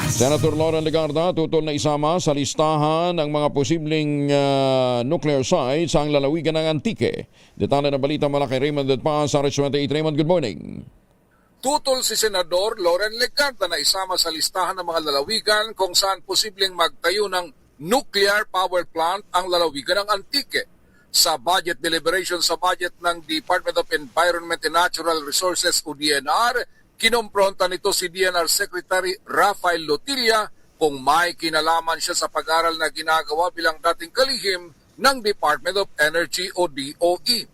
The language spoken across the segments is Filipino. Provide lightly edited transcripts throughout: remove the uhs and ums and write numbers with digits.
Senator Lauren Legarda tutol na isama sa listahan ng mga posibleng nuclear sites ang lalawigan ng Antique. Detalye ng balita mula kay Raymond Paz sa RH28. Raymond, good morning. Tutol si Senador Lauren Legarda na isama sa listahan ng mga lalawigan kung saan posibleng magtayo ng nuclear power plant ang lalawigan ng Antique. Sa budget deliberation sa budget ng Department of Environment and Natural Resources o DNR, kinompronta nito si DNR Secretary Rafael Lotilla kung may kinalaman siya sa pag-aral na ginagawa bilang dating kalihim ng Department of Energy o DOE.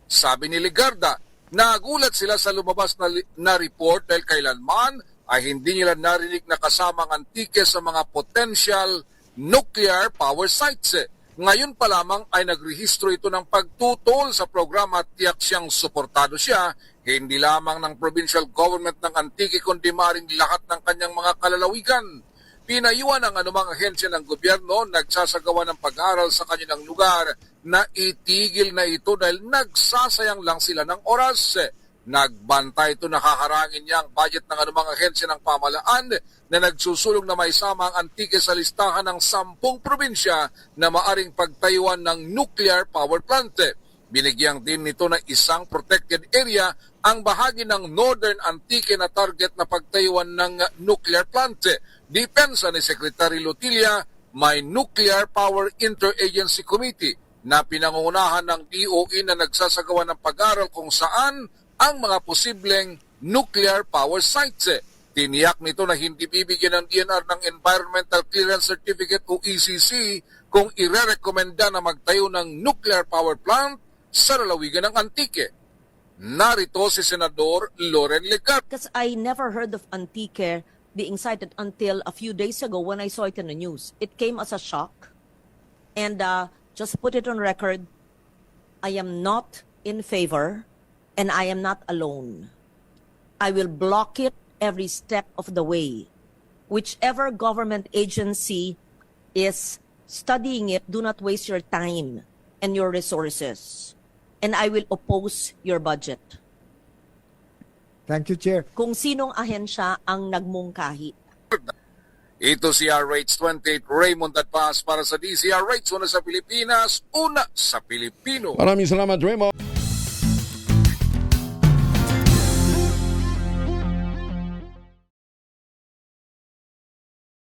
Sabi ni Legarda, nagulat sila sa lumabas na report dahil kailanman ay hindi nila narinig na kasama ang Antique sa mga potential nuclear power sites. Ngayon pa lamang ay nagrehistro ito ng pagtutol sa programa at tiyak siyang suportado siya, hindi lamang ng provincial government ng Antique kundi maring lahat ng kanyang mga kalalawigan. Pinayuan ang anumang ahensya ng gobyerno nagsasagawa ng pag-aaral sa kanilang lugar na itigil na ito dahil nagsasayang lang sila ng oras. Nagbantay ito nakaharangin niya ang budget ng anumang ahensya ng pamahalaan na nagsusulong na maisama ang Antique sa listahan ng 10 probinsya na maaring pagtayuan ng nuclear power plant. Binigyang din nito na isang protected area ang bahagi ng Northern Antique na target na pagtayuan ng nuclear plant. Depensa ni Secretary Lotilla, may Nuclear Power Interagency Committee na pinangungunahan ng DOE na nagsasagawa ng pag-aaral kung saan ang mga posibleng nuclear power sites. Tiniyak nito na hindi bibigyan ng DNR ng Environmental Clearance Certificate o ECC kung irerekomenda na magtayo ng nuclear power plant sa lalawigan ng Antique. Narito si Senador Lauren Legarda. Because I never heard of Antique being cited until a few days ago when I saw it in the news. It came as a shock. And just put it on record, I am not in favor and I am not alone. I will block it every step of the way. Whichever government agency is studying it, do not waste your time and your resources. And I will oppose your budget. Thank you, Chair. Kung sinong ahensya ang nagmungkahi. Ito si RH28 Raymond Paz para sa DCRH, una sa Pilipinas, una sa Pilipino. Maraming salamat, Raymond.